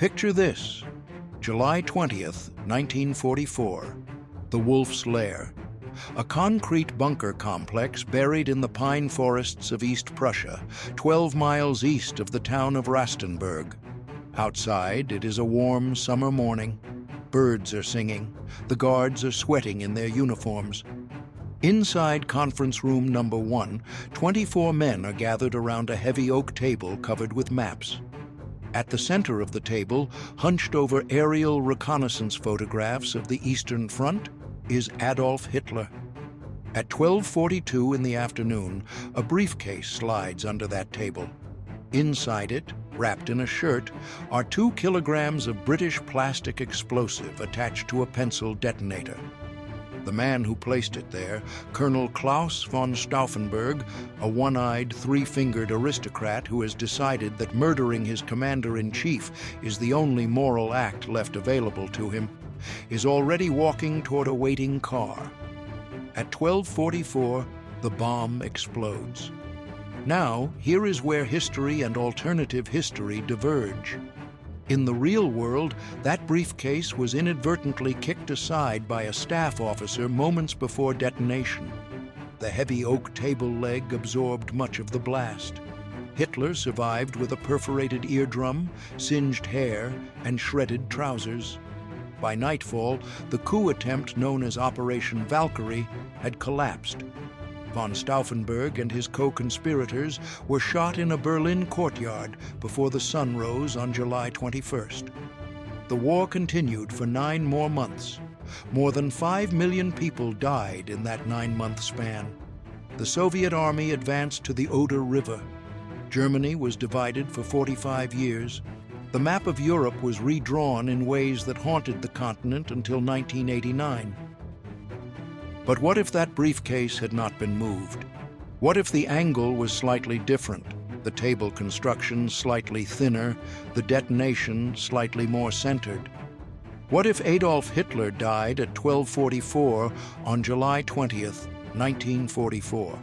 Picture this: July 20th, 1944, the Wolf's Lair, a concrete bunker complex buried in the pine forests of East Prussia, 12 miles east of the town of Rastenburg. Outside, it is a warm summer morning. Birds are singing. The guards are sweating in their uniforms. Inside conference room number 1, 24 men are gathered around a heavy oak table covered with maps. At the center of the table, hunched over aerial reconnaissance photographs of the Eastern Front, is Adolf Hitler. At 12:42 in the afternoon, a briefcase slides under that table. Inside it, wrapped in a shirt, are 2 kilograms of British plastic explosive attached to a pencil detonator. The man who placed it there, Colonel Klaus von Stauffenberg, a one-eyed, three-fingered aristocrat who has decided that murdering his commander-in-chief is the only moral act left available to him, is already walking toward a waiting car. At 12:44, the bomb explodes. Now, here is where history and alternative history diverge. In the real world, that briefcase was inadvertently kicked aside by a staff officer moments before detonation. The heavy oak table leg absorbed much of the blast. Hitler survived with a perforated eardrum, singed hair, and shredded trousers. By nightfall, the coup attempt known as Operation Valkyrie had collapsed. Von Stauffenberg and his co-conspirators were shot in a Berlin courtyard before the sun rose on July 21st. The war continued for 9 more months. More than 5 million people died in that 9-month span. The Soviet army advanced to the Oder River. Germany was divided for 45 years. The map of Europe was redrawn in ways that haunted the continent until 1989. But what if that briefcase had not been moved? What if the angle was slightly different, the table construction slightly thinner, the detonation slightly more centered? What if Adolf Hitler died at 12:44 on July 20th, 1944?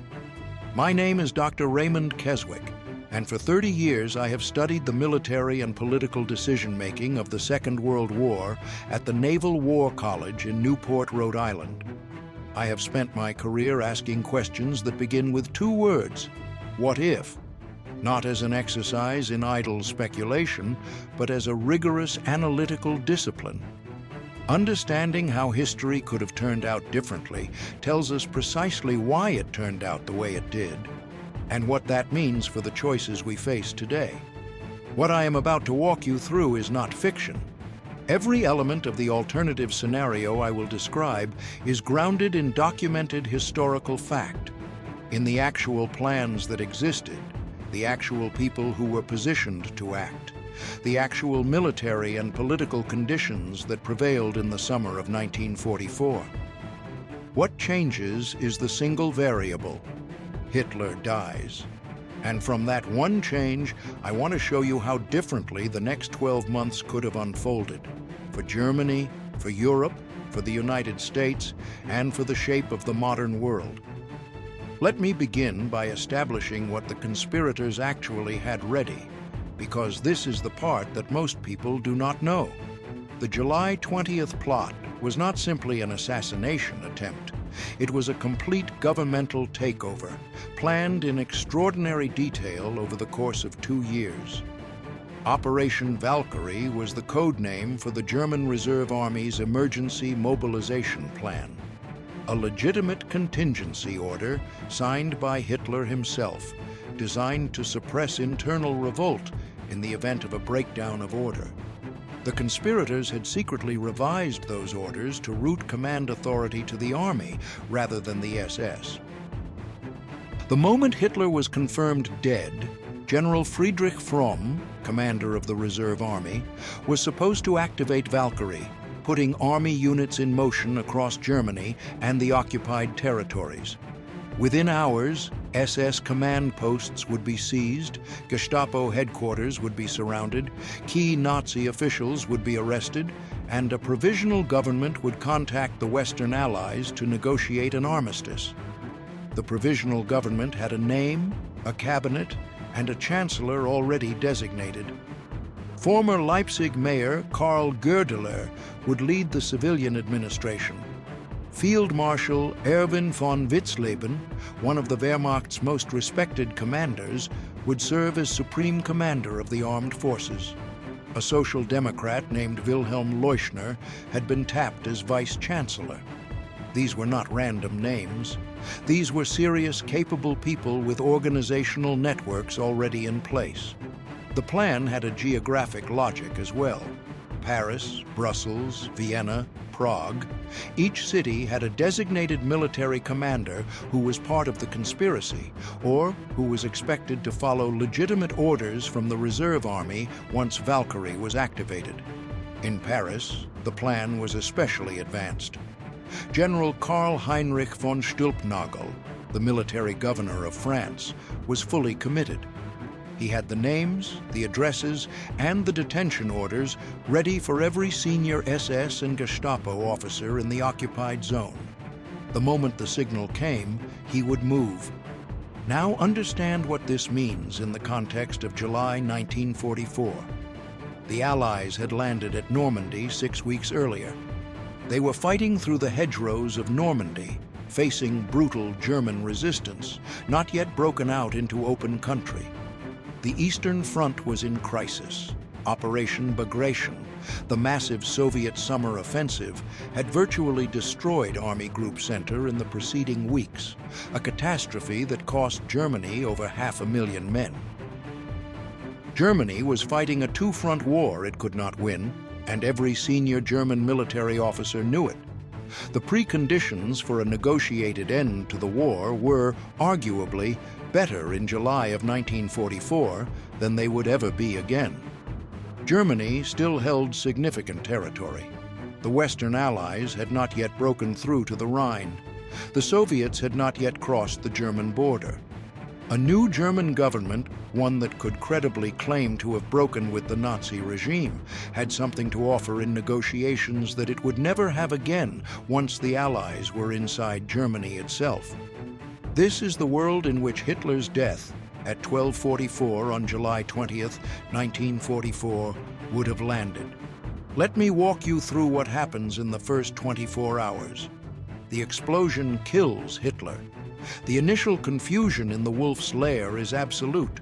My name is Dr. Raymond Keswick, and for 30 years I have studied the military and political decision-making of the Second World War at the Naval War College in Newport, Rhode Island. I have spent my career asking questions that begin with 2 words: what if? Not as an exercise in idle speculation, but as a rigorous analytical discipline. Understanding how history could have turned out differently tells us precisely why it turned out the way it did, and what that means for the choices we face today. What I am about to walk you through is not fiction. Every element of the alternative scenario I will describe is grounded in documented historical fact, in the actual plans that existed, the actual people who were positioned to act, the actual military and political conditions that prevailed in the summer of 1944. What changes is the single variable: Hitler dies. And from that one change, I want to show you how differently the next 12 months could have unfolded, for Germany, for Europe, for the United States, and for the shape of the modern world. Let me begin by establishing what the conspirators actually had ready, because this is the part that most people do not know. The July 20th plot was not simply an assassination attempt. It was a complete governmental takeover, planned in extraordinary detail over the course of 2 years. Operation Valkyrie was the code name for the German Reserve Army's emergency mobilization plan, a legitimate contingency order signed by Hitler himself, designed to suppress internal revolt in the event of a breakdown of order. The conspirators had secretly revised those orders to route command authority to the army rather than the SS. The moment Hitler was confirmed dead, General Friedrich Fromm, commander of the Reserve Army, was supposed to activate Valkyrie, putting army units in motion across Germany and the occupied territories. Within hours, SS command posts would be seized, Gestapo headquarters would be surrounded, key Nazi officials would be arrested, and a provisional government would contact the Western Allies to negotiate an armistice. The provisional government had a name, a cabinet, and a chancellor already designated. Former Leipzig mayor Karl Goerdeler would lead the civilian administration. Field Marshal Erwin von Witzleben, one of the Wehrmacht's most respected commanders, would serve as supreme commander of the armed forces. A social democrat named Wilhelm Leuschner had been tapped as vice-chancellor. These were not random names. These were serious, capable people with organizational networks already in place. The plan had a geographic logic as well. Paris, Brussels, Vienna, Prague. Each city had a designated military commander who was part of the conspiracy, or who was expected to follow legitimate orders from the reserve army once Valkyrie was activated. In Paris, the plan was especially advanced. General Karl Heinrich von Stülpnagel, the military governor of France, was fully committed. He had the names, the addresses, and the detention orders ready for every senior SS and Gestapo officer in the occupied zone. The moment the signal came, he would move. Now understand what this means in the context of July 1944. The Allies had landed at Normandy 6 weeks earlier. They were fighting through the hedgerows of Normandy, facing brutal German resistance, not yet broken out into open country. The Eastern Front was in crisis. Operation Bagration, the massive Soviet summer offensive, had virtually destroyed Army Group Center in the preceding weeks, a catastrophe that cost Germany over 500,000 men. Germany was fighting a two-front war it could not win, and every senior German military officer knew it. The preconditions for a negotiated end to the war were, arguably, better in July of 1944 than they would ever be again. Germany still held significant territory. The Western Allies had not yet broken through to the Rhine. The Soviets had not yet crossed the German border. A new German government, one that could credibly claim to have broken with the Nazi regime, had something to offer in negotiations that it would never have again once the Allies were inside Germany itself. This is the world in which Hitler's death at 12:44 on July 20th, 1944, would have landed. Let me walk you through what happens in the first 24 hours. The explosion kills Hitler. The initial confusion in the Wolf's Lair is absolute.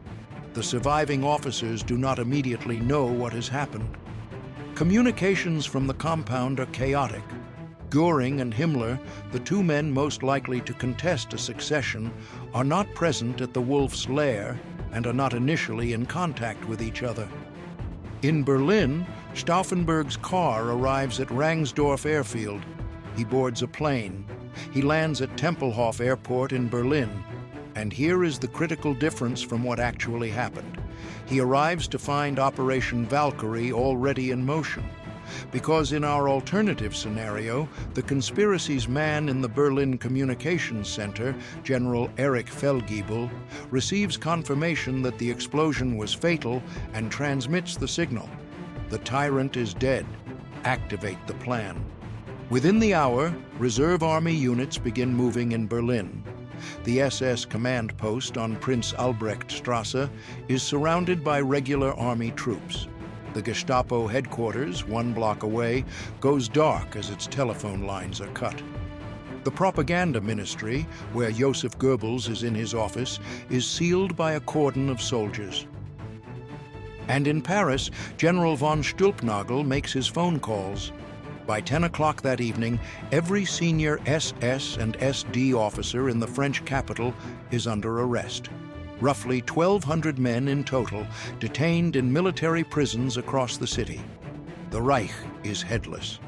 The surviving officers do not immediately know what has happened. Communications from the compound are chaotic. Göring and Himmler, the two men most likely to contest a succession, are not present at the Wolf's Lair and are not initially in contact with each other. In Berlin, Stauffenberg's car arrives at Rangsdorf Airfield. He boards a plane. He lands at Tempelhof Airport in Berlin. And here is the critical difference from what actually happened. He arrives to find Operation Valkyrie already in motion. Because in our alternative scenario, the conspiracy's man in the Berlin Communications Center, General Erich Feldgiebel, receives confirmation that the explosion was fatal and transmits the signal. The tyrant is dead. Activate the plan. Within the hour, reserve army units begin moving in Berlin. The SS command post on Prince Albrechtstrasse is surrounded by regular army troops. The Gestapo headquarters, 1 block away, goes dark as its telephone lines are cut. The propaganda ministry, where Joseph Goebbels is in his office, is sealed by a cordon of soldiers. And in Paris, General von Stülpnagel makes his phone calls. By 10 o'clock that evening, every senior SS and SD officer in the French capital is under arrest. Roughly 1,200 men in total, detained in military prisons across the city. The Reich is headless,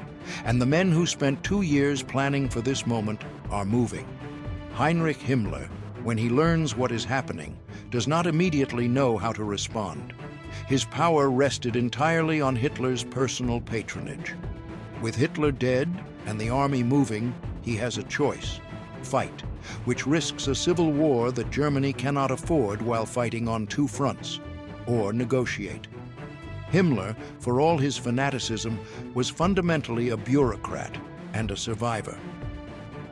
and the men who spent 2 years planning for this moment are moving. Heinrich Himmler, when he learns what is happening, does not immediately know how to respond. His power rested entirely on Hitler's personal patronage. With Hitler dead and the army moving, he has a choice: fight, which risks a civil war that Germany cannot afford while fighting on 2 fronts, or negotiate. Himmler, for all his fanaticism, was fundamentally a bureaucrat and a survivor.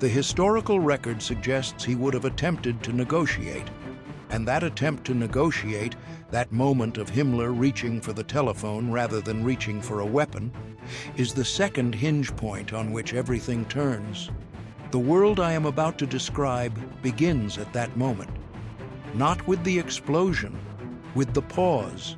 The historical record suggests he would have attempted to negotiate, And that attempt to negotiate, that moment of Himmler reaching for the telephone rather than reaching for a weapon, is the second hinge point on which everything turns. The world I am about to describe begins at that moment. Not with the explosion, with the pause,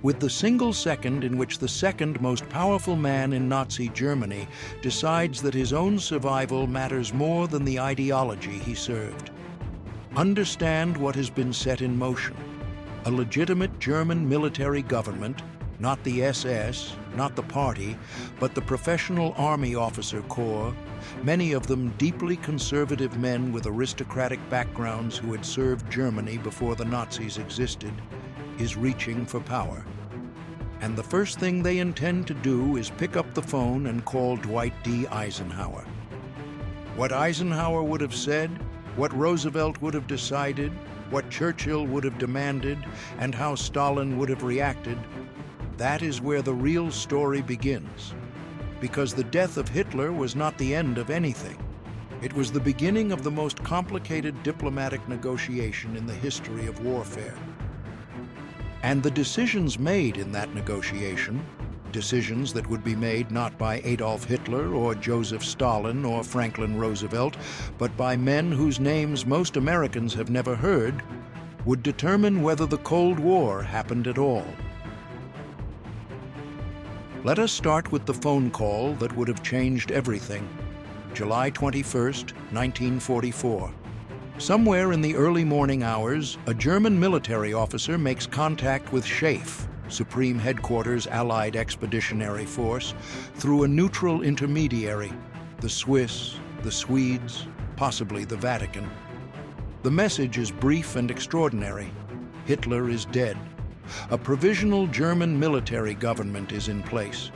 with the single second in which the second most powerful man in Nazi Germany decides that his own survival matters more than the ideology he served. Understand what has been set in motion. A legitimate German military government, not the SS, not the party, but the professional army officer corps, many of them deeply conservative men with aristocratic backgrounds who had served Germany before the Nazis existed, is reaching for power. And the first thing they intend to do is pick up the phone and call Dwight D. Eisenhower. What Eisenhower would have said, what Roosevelt would have decided, what Churchill would have demanded, and how Stalin would have reacted, that is where the real story begins. Because the death of Hitler was not the end of anything. It was the beginning of the most complicated diplomatic negotiation in the history of warfare. And the decisions made in that negotiation, decisions that would be made not by Adolf Hitler or Joseph Stalin or Franklin Roosevelt, but by men whose names most Americans have never heard, would determine whether the Cold War happened at all. Let us start with the phone call that would have changed everything. July 21st, 1944. Somewhere in the early morning hours, a German military officer makes contact with SHAEF, Supreme Headquarters Allied Expeditionary Force, through a neutral intermediary, the Swiss, the Swedes, possibly the Vatican. The message is brief and extraordinary. Hitler is dead. A provisional German military government is in place.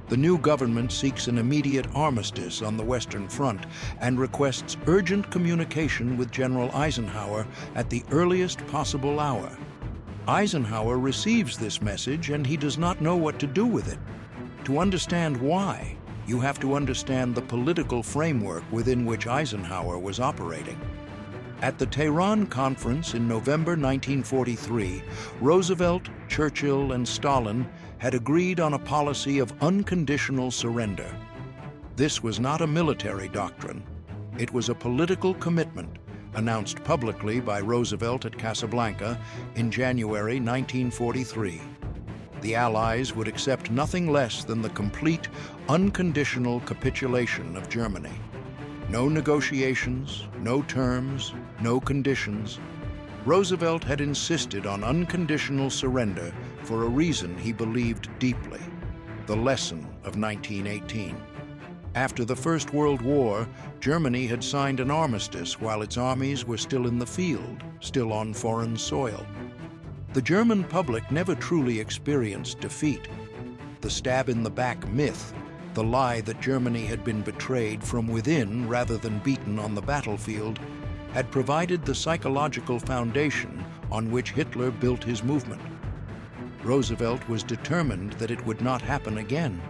The new government seeks an immediate armistice on the Western Front and requests urgent communication with General Eisenhower at the earliest possible hour. Eisenhower receives this message and he does not know what to do with it. To understand why, you have to understand the political framework within which Eisenhower was operating. At the Tehran Conference in November 1943, Roosevelt, Churchill, and Stalin had agreed on a policy of unconditional surrender. This was not a military doctrine. It was a political commitment announced publicly by Roosevelt at Casablanca in January 1943. The Allies would accept nothing less than the complete, unconditional capitulation of Germany. No negotiations, no terms, no conditions. Roosevelt had insisted on unconditional surrender for a reason he believed deeply: the lesson of 1918. After the First World War, Germany had signed an armistice while its armies were still in the field, still on foreign soil. The German public never truly experienced defeat. The stab-in-the-back myth, the lie that Germany had been betrayed from within rather than beaten on the battlefield, had provided the psychological foundation on which Hitler built his movement. Roosevelt was determined that it would not happen again.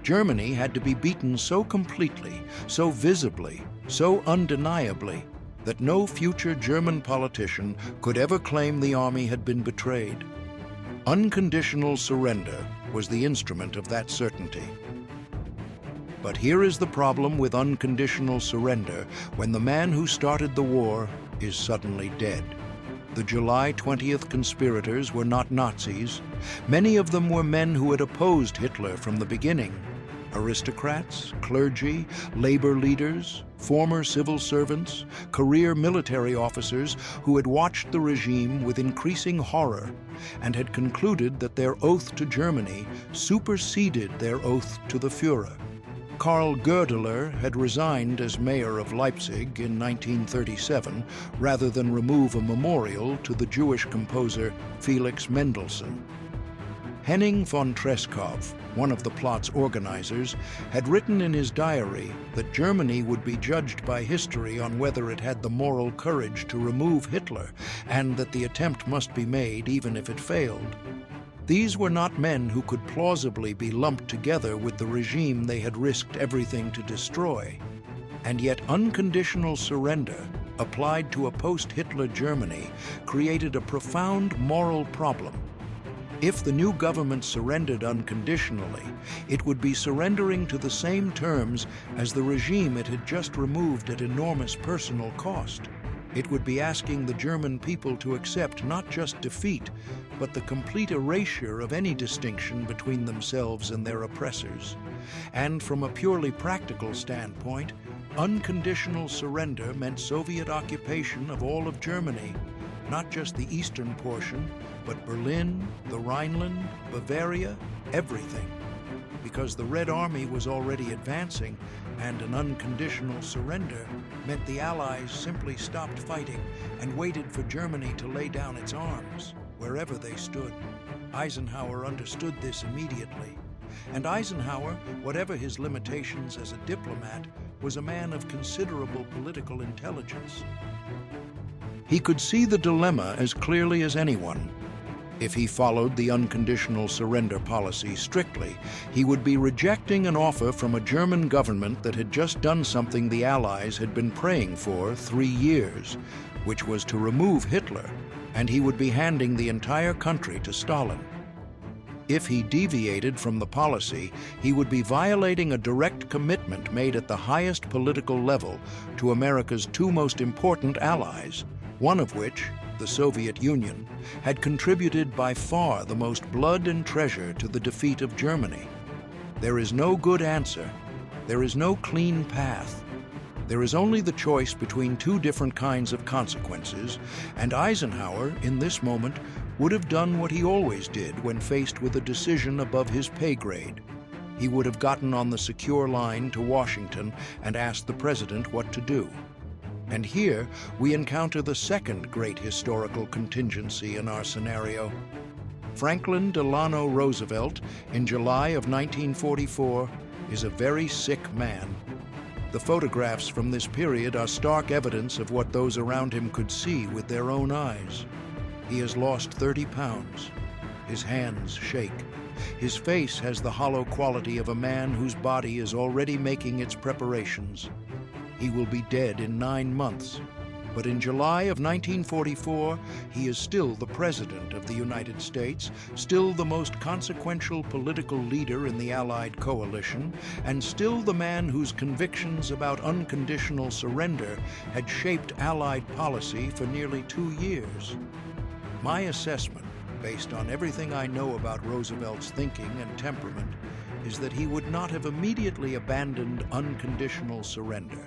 Germany had to be beaten so completely, so visibly, so undeniably, that no future German politician could ever claim the army had been betrayed. Unconditional surrender was the instrument of that certainty. But here is the problem with unconditional surrender when the man who started the war is suddenly dead. The July 20th conspirators were not Nazis. Many of them were men who had opposed Hitler from the beginning. Aristocrats, clergy, labor leaders, former civil servants, career military officers who had watched the regime with increasing horror and had concluded that their oath to Germany superseded their oath to the Führer. Karl Goerdeler had resigned as mayor of Leipzig in 1937 rather than remove a memorial to the Jewish composer Felix Mendelssohn. Henning von Treskov, one of the plot's organizers, had written in his diary that Germany would be judged by history on whether it had the moral courage to remove Hitler, and that the attempt must be made even if it failed. These were not men who could plausibly be lumped together with the regime they had risked everything to destroy. And yet unconditional surrender, applied to a post-Hitler Germany, created a profound moral problem. If the new government surrendered unconditionally, it would be surrendering to the same terms as the regime it had just removed at enormous personal cost. It would be asking the German people to accept not just defeat, but the complete erasure of any distinction between themselves and their oppressors. And from a purely practical standpoint, unconditional surrender meant Soviet occupation of all of Germany, not just the eastern portion, but Berlin, the Rhineland, Bavaria, everything. Because the Red Army was already advancing, and an unconditional surrender meant the Allies simply stopped fighting and waited for Germany to lay down its arms, wherever they stood. Eisenhower understood this immediately. And Eisenhower, whatever his limitations as a diplomat, was a man of considerable political intelligence. He could see the dilemma as clearly as anyone. If he followed the unconditional surrender policy strictly, he would be rejecting an offer from a German government that had just done something the Allies had been praying for 3 years, which was to remove Hitler, and he would be handing the entire country to Stalin. If he deviated from the policy, he would be violating a direct commitment made at the highest political level to America's two most important allies, one of which, the Soviet Union, had contributed by far the most blood and treasure to the defeat of Germany. There is no good answer. There is no clean path. There is only the choice between two different kinds of consequences, and Eisenhower, in this moment, would have done what he always did when faced with a decision above his pay grade. He would have gotten on the secure line to Washington and asked the president what to do. And here we encounter the second great historical contingency in our scenario. Franklin Delano Roosevelt, in July of 1944, is a very sick man. The photographs from this period are stark evidence of what those around him could see with their own eyes. He has lost 30 pounds. His hands shake. His face has the hollow quality of a man whose body is already making its preparations. He will be dead in 9 months. But in July of 1944, he is still the President of the United States, still the most consequential political leader in the Allied coalition, and still the man whose convictions about unconditional surrender had shaped Allied policy for nearly 2 years. My assessment, based on everything I know about Roosevelt's thinking and temperament, is that he would not have immediately abandoned unconditional surrender.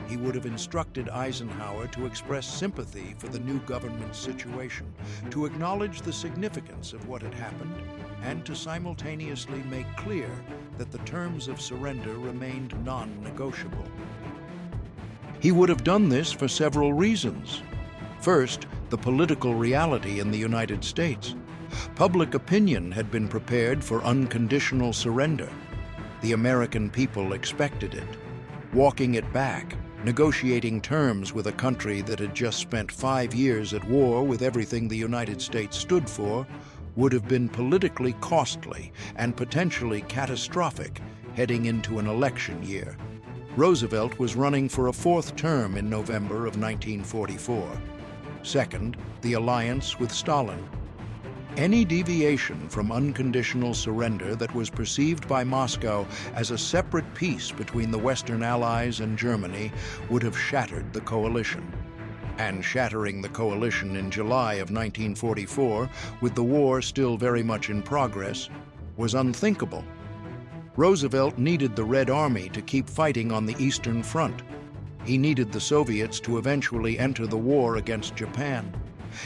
He would have instructed Eisenhower to express sympathy for the new government's situation, to acknowledge the significance of what had happened, and to simultaneously make clear that the terms of surrender remained non-negotiable. He would have done this for several reasons. First, the political reality in the United States. Public opinion had been prepared for unconditional surrender. The American people expected it. Walking it back, negotiating terms with a country that had just spent 5 years at war with everything the United States stood for, would have been politically costly and potentially catastrophic heading into an election year. Roosevelt was running for a 4th term in November of 1944. Second, the alliance with Stalin. Any deviation from unconditional surrender that was perceived by Moscow as a separate peace between the Western Allies and Germany would have shattered the coalition. And shattering the coalition in July of 1944, with the war still very much in progress, was unthinkable. Roosevelt needed the Red Army to keep fighting on the Eastern Front. He needed the Soviets to eventually enter the war against Japan.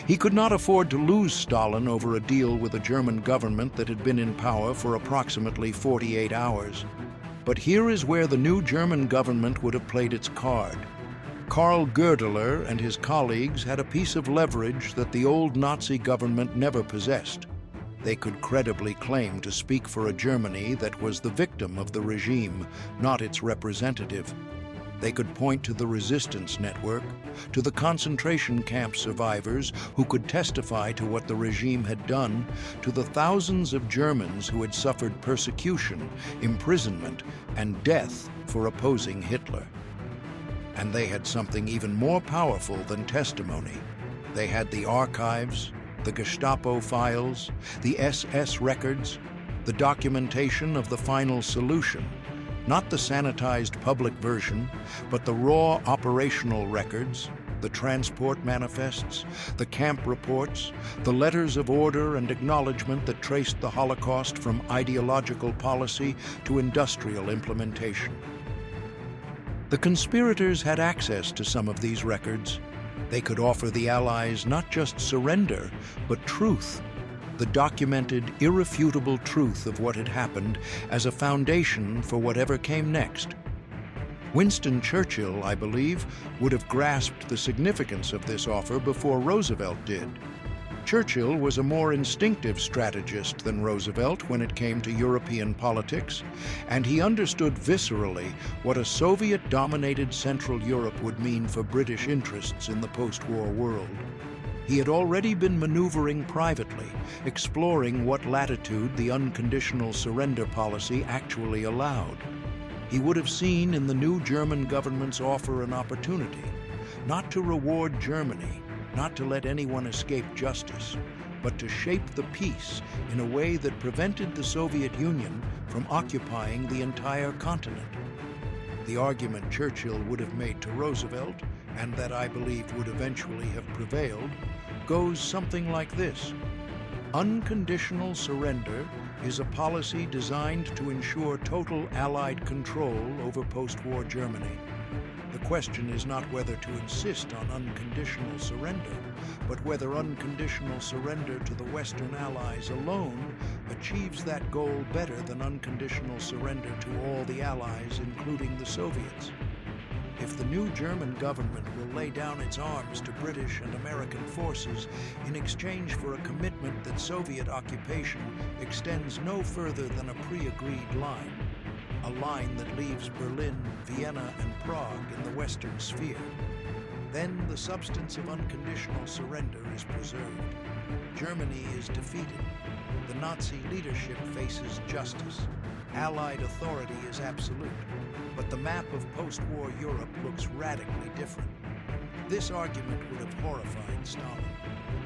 He could not afford to lose Stalin over a deal with a German government that had been in power for approximately 48 hours. But here is where the new German government would have played its card. Karl Goerdeler and his colleagues had a piece of leverage that the old Nazi government never possessed. They could credibly claim to speak for a Germany that was the victim of the regime, not its representative. They could point to the resistance network, to the concentration camp survivors who could testify to what the regime had done, to the thousands of Germans who had suffered persecution, imprisonment, and death for opposing Hitler. And they had something even more powerful than testimony. They had the archives, the Gestapo files, the SS records, the documentation of the final solution, not the sanitized public version, but the raw operational records, the transport manifests, the camp reports, the letters of order and acknowledgement that traced the Holocaust from ideological policy to industrial implementation. The conspirators had access to some of these records. They could offer the Allies not just surrender, but truth, the documented, irrefutable truth of what had happened as a foundation for whatever came next. Winston Churchill, I believe, would have grasped the significance of this offer before Roosevelt did. Churchill was a more instinctive strategist than Roosevelt when it came to European politics, and he understood viscerally what a Soviet-dominated Central Europe would mean for British interests in the post-war world. He had already been maneuvering privately, exploring what latitude the unconditional surrender policy actually allowed. He would have seen in the new German government's offer an opportunity, not to reward Germany, not to let anyone escape justice, but to shape the peace in a way that prevented the Soviet Union from occupying the entire continent. The argument Churchill would have made to Roosevelt, and that I believe would eventually have prevailed, goes something like this. Unconditional surrender is a policy designed to ensure total Allied control over post-war Germany. The question is not whether to insist on unconditional surrender, but whether unconditional surrender to the Western Allies alone achieves that goal better than unconditional surrender to all the Allies, including the Soviets. If the new German government will lay down its arms to British and American forces in exchange for a commitment that Soviet occupation extends no further than a pre-agreed line, a line that leaves Berlin, Vienna, and Prague in the Western sphere, then the substance of unconditional surrender is preserved. Germany is defeated. The Nazi leadership faces justice. Allied authority is absolute. But the map of post-war Europe looks radically different. This argument would have horrified Stalin.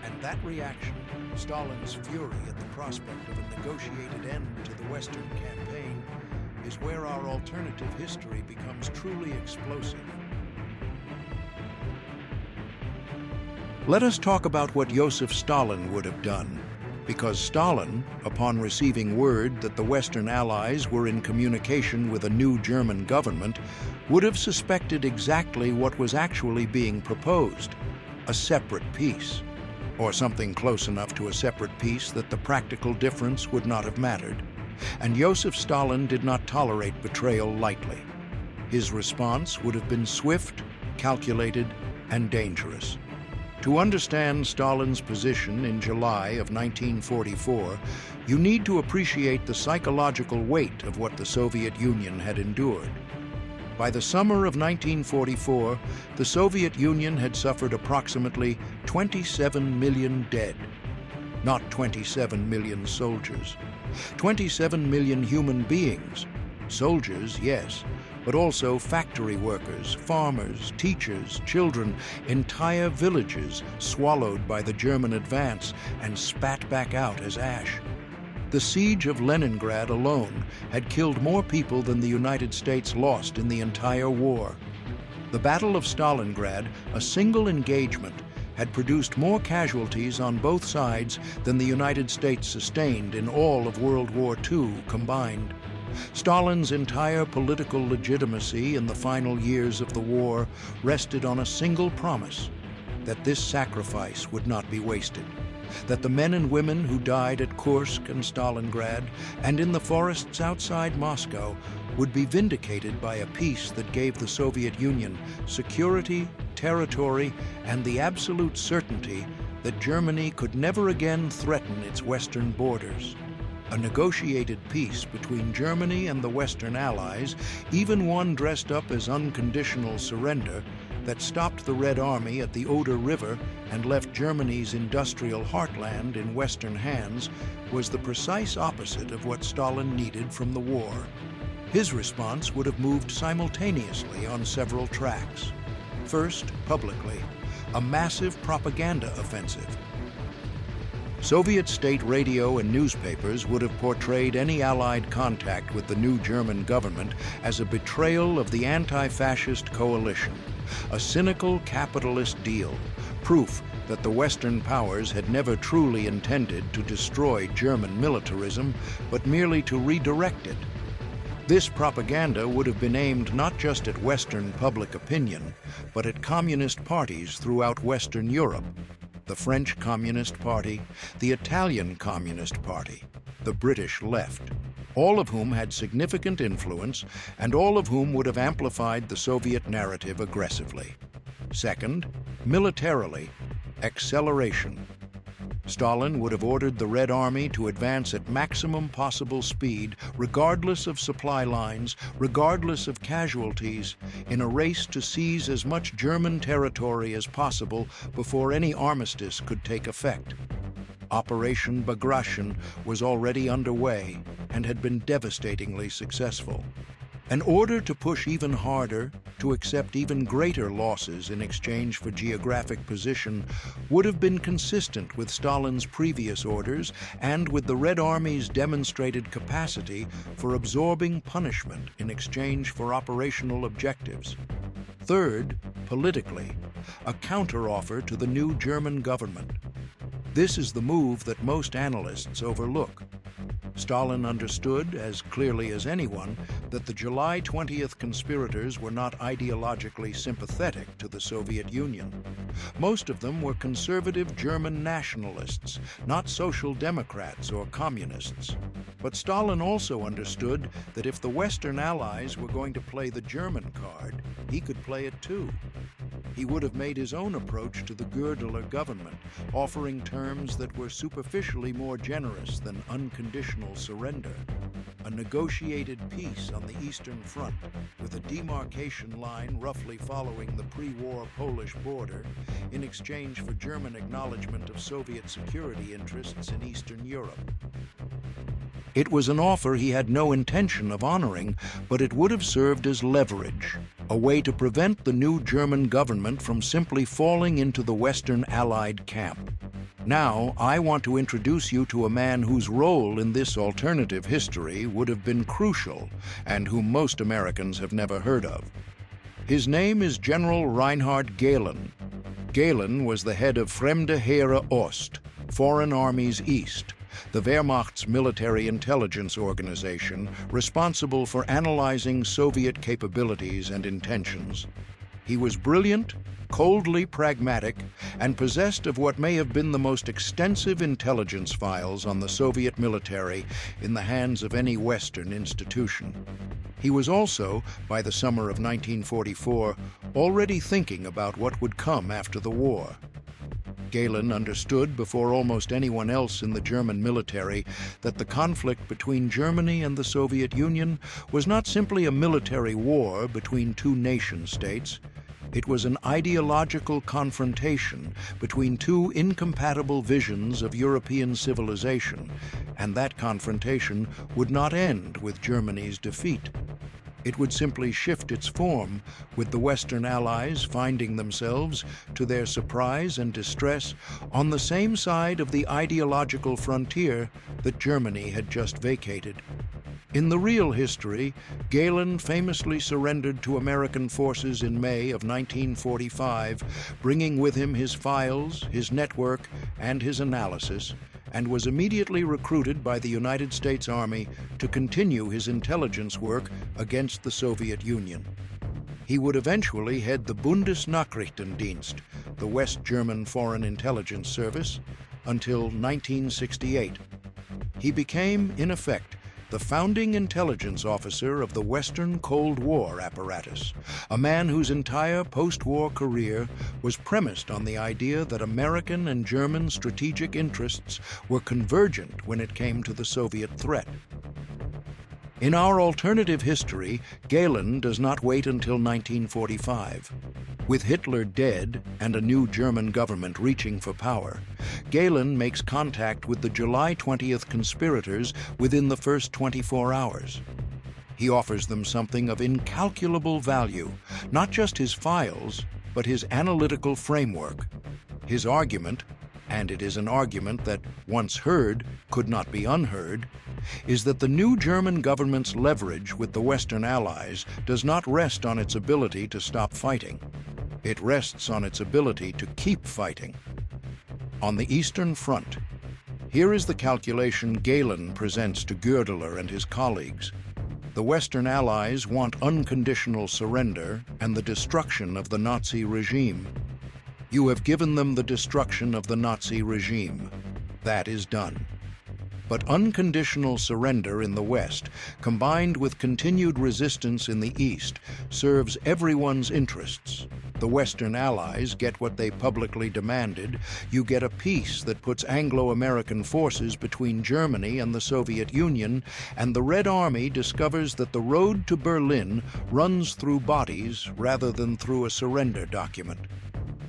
And that reaction, Stalin's fury at the prospect of a negotiated end to the Western campaign, is where our alternative history becomes truly explosive. Let us talk about what Joseph Stalin would have done, because Stalin, upon receiving word that the Western Allies were in communication with a new German government, would have suspected exactly what was actually being proposed, a separate peace, or something close enough to a separate peace that the practical difference would not have mattered. And Joseph Stalin did not tolerate betrayal lightly. His response would have been swift, calculated, and dangerous. To understand Stalin's position in July of 1944, you need to appreciate the psychological weight of what the Soviet Union had endured. By the summer of 1944, the Soviet Union had suffered approximately 27 million dead. Not 27 million soldiers. 27 million human beings. Soldiers, yes, but also factory workers, farmers, teachers, children, entire villages swallowed by the German advance and spat back out as ash. The siege of Leningrad alone had killed more people than the United States lost in the entire war. The Battle of Stalingrad, a single engagement, had produced more casualties on both sides than the United States sustained in all of World War II combined. Stalin's entire political legitimacy in the final years of the war rested on a single promise, that this sacrifice would not be wasted, that the men and women who died at Kursk and Stalingrad and in the forests outside Moscow would be vindicated by a peace that gave the Soviet Union security, territory, and the absolute certainty that Germany could never again threaten its western borders. A negotiated peace between Germany and the Western Allies, even one dressed up as unconditional surrender, that stopped the Red Army at the Oder River and left Germany's industrial heartland in Western hands was the precise opposite of what Stalin needed from the war. His response would have moved simultaneously on several tracks. First, publicly, a massive propaganda offensive. Soviet state radio and newspapers would have portrayed any Allied contact with the new German government as a betrayal of the anti-fascist coalition, a cynical capitalist deal, proof that the Western powers had never truly intended to destroy German militarism, but merely to redirect it. This propaganda would have been aimed not just at Western public opinion, but at communist parties throughout Western Europe. The French Communist Party, the Italian Communist Party, the British Left, all of whom had significant influence and all of whom would have amplified the Soviet narrative aggressively. Second, militarily, acceleration. Stalin would have ordered the Red Army to advance at maximum possible speed, regardless of supply lines, regardless of casualties, in a race to seize as much German territory as possible before any armistice could take effect. Operation Bagration was already underway and had been devastatingly successful. An order to push even harder, to accept even greater losses in exchange for geographic position, would have been consistent with Stalin's previous orders and with the Red Army's demonstrated capacity for absorbing punishment in exchange for operational objectives. Third, politically, a counteroffer to the new German government. This is the move that most analysts overlook. Stalin understood, as clearly as anyone, that the July 20th conspirators were not ideologically sympathetic to the Soviet Union. Most of them were conservative German nationalists, not social democrats or communists. But Stalin also understood that if the Western Allies were going to play the German card, he could play it too. He would have made his own approach to the Goerdeler government, offering terms that were superficially more generous than unconditional surrender. A negotiated peace on the Eastern Front, with a demarcation line roughly following the pre-war Polish border, in exchange for German acknowledgement of Soviet security interests in Eastern Europe. It was an offer he had no intention of honoring, but it would have served as leverage, a way to prevent the new German government from simply falling into the Western Allied camp. Now, I want to introduce you to a man whose role in this alternative history would have been crucial, and whom most Americans have never heard of. His name is General Reinhard Gehlen. Gehlen was the head of Fremde Heere Ost, Foreign Armies East, the Wehrmacht's military intelligence organization responsible for analyzing Soviet capabilities and intentions. He was brilliant, coldly pragmatic, and possessed of what may have been the most extensive intelligence files on the Soviet military in the hands of any Western institution. He was also, by the summer of 1944, already thinking about what would come after the war. Gehlen understood before almost anyone else in the German military that the conflict between Germany and the Soviet Union was not simply a military war between two nation-states. It was an ideological confrontation between two incompatible visions of European civilization, and that confrontation would not end with Germany's defeat. It would simply shift its form, with the Western Allies finding themselves, to their surprise and distress, on the same side of the ideological frontier that Germany had just vacated. In the real history, Gehlen famously surrendered to American forces in May of 1945, bringing with him his files, his network, and his analysis, and was immediately recruited by the United States Army to continue his intelligence work against the Soviet Union. He would eventually head the Bundesnachrichtendienst, the West German Foreign Intelligence Service, until 1968. He became, in effect, the founding intelligence officer of the Western Cold War apparatus, a man whose entire post-war career was premised on the idea that American and German strategic interests were convergent when it came to the Soviet threat. In our alternative history, Galen does not wait until 1945. With Hitler dead and a new German government reaching for power, Galen makes contact with the July 20th conspirators within the first 24 hours. He offers them something of incalculable value, not just his files, but his analytical framework. His argument, and it is an argument that, once heard, could not be unheard, is that the new German government's leverage with the Western Allies does not rest on its ability to stop fighting. It rests on its ability to keep fighting. On the Eastern Front, here is the calculation Galen presents to Goerdeler and his colleagues. The Western Allies want unconditional surrender and the destruction of the Nazi regime. You have given them the destruction of the Nazi regime. That is done. But unconditional surrender in the West, combined with continued resistance in the East, serves everyone's interests. The Western Allies get what they publicly demanded. You get a peace that puts Anglo-American forces between Germany and the Soviet Union, and the Red Army discovers that the road to Berlin runs through bodies rather than through a surrender document.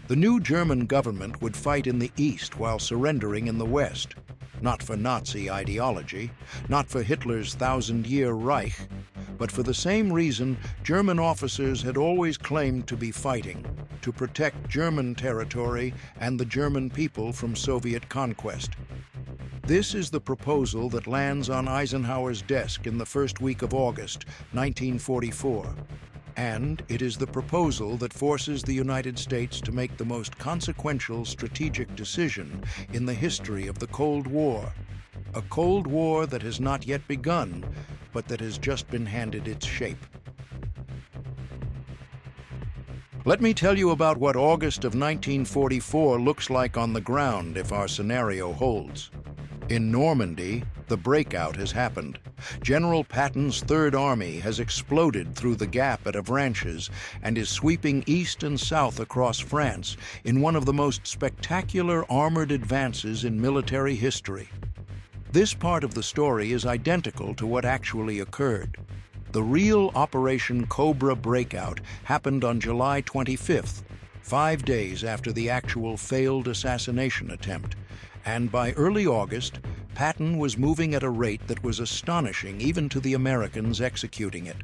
The new German government would fight in the East while surrendering in the West. Not for Nazi ideology, not for Hitler's thousand-year Reich, but for the same reason German officers had always claimed to be fighting, to protect German territory and the German people from Soviet conquest. This is the proposal that lands on Eisenhower's desk in the first week of August, 1944. And it is the proposal that forces the United States to make the most consequential strategic decision in the history of the Cold War. A Cold War that has not yet begun, but that has just been handed its shape. Let me tell you about what August of 1944 looks like on the ground if our scenario holds. In Normandy, the breakout has happened. General Patton's Third Army has exploded through the gap at Avranches and is sweeping east and south across France in one of the most spectacular armored advances in military history. This part of the story is identical to what actually occurred. The real Operation Cobra breakout happened on July 25th, 5 days after the actual failed assassination attempt. And by early August, Patton was moving at a rate that was astonishing even to the Americans executing it.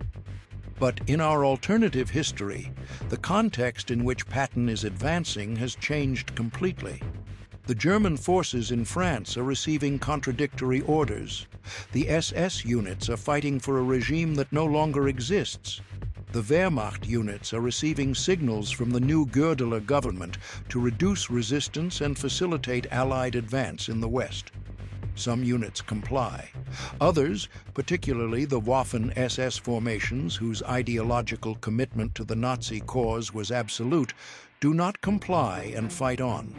But in our alternative history, the context in which Patton is advancing has changed completely. The German forces in France are receiving contradictory orders. The SS units are fighting for a regime that no longer exists. The Wehrmacht units are receiving signals from the new Goerdeler government to reduce resistance and facilitate Allied advance in the West. Some units comply. Others, particularly the Waffen-SS formations whose ideological commitment to the Nazi cause was absolute, do not comply and fight on.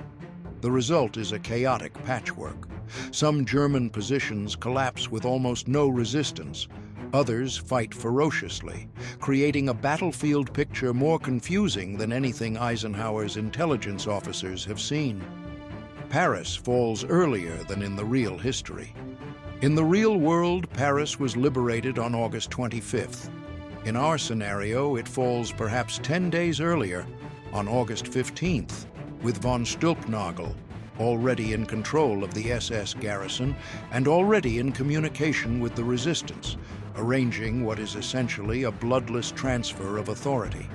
The result is a chaotic patchwork. Some German positions collapse with almost no resistance. Others fight ferociously, creating a battlefield picture more confusing than anything Eisenhower's intelligence officers have seen. Paris falls earlier than in the real history. In the real world, Paris was liberated on August 25th. In our scenario, it falls perhaps 10 days earlier, on August 15th, with von Stülpnagel already in control of the SS garrison and already in communication with the resistance, arranging what is essentially a bloodless transfer of authority.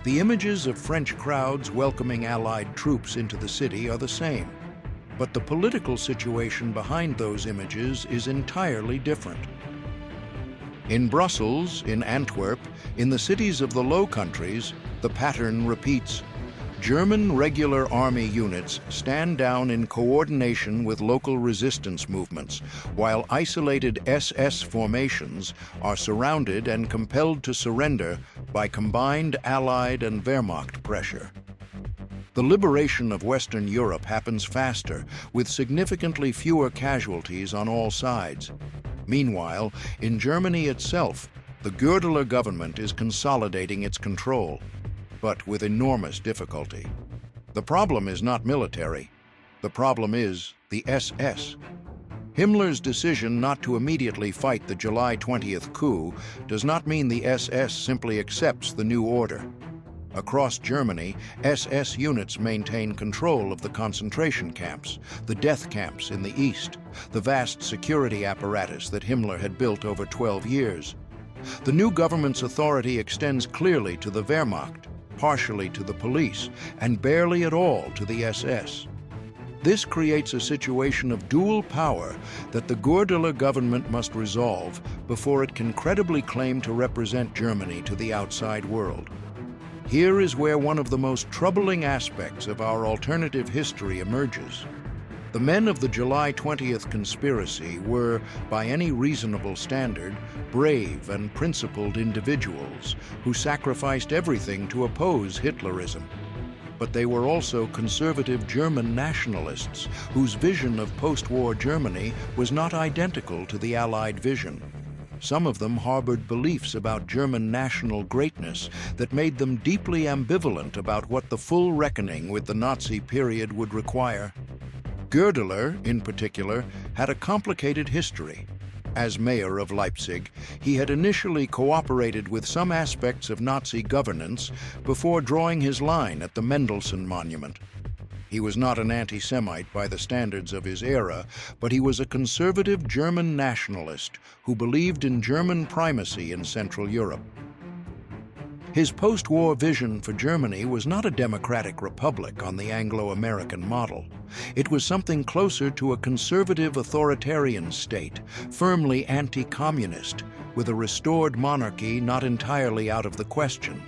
The images of French crowds welcoming Allied troops into the city are the same, but the political situation behind those images is entirely different. In Brussels, in Antwerp, in the cities of the Low Countries, the pattern repeats. German regular army units stand down in coordination with local resistance movements, while isolated SS formations are surrounded and compelled to surrender by combined Allied and Wehrmacht pressure. The liberation of Western Europe happens faster, with significantly fewer casualties on all sides. Meanwhile, in Germany itself, the Goerdeler government is consolidating its control, but with enormous difficulty. The problem is not military. The problem is the SS. Himmler's decision not to immediately fight the July 20th coup does not mean the SS simply accepts the new order. Across Germany, SS units maintain control of the concentration camps, the death camps in the east, the vast security apparatus that Himmler had built over 12 years. The new government's authority extends clearly to the Wehrmacht, partially to the police, and barely at all to the SS. This creates a situation of dual power that the Goerdeler government must resolve before it can credibly claim to represent Germany to the outside world. Here is where one of the most troubling aspects of our alternative history emerges. The men of the July 20th conspiracy were, by any reasonable standard, brave and principled individuals who sacrificed everything to oppose Hitlerism. But they were also conservative German nationalists whose vision of post-war Germany was not identical to the Allied vision. Some of them harbored beliefs about German national greatness that made them deeply ambivalent about what the full reckoning with the Nazi period would require. Goerdeler, in particular, had a complicated history. As mayor of Leipzig, he had initially cooperated with some aspects of Nazi governance before drawing his line at the Mendelssohn Monument. He was not an anti-Semite by the standards of his era, but he was a conservative German nationalist who believed in German primacy in Central Europe. His post-war vision for Germany was not a democratic republic on the Anglo-American model. It was something closer to a conservative authoritarian state, firmly anti-communist, with a restored monarchy not entirely out of the question.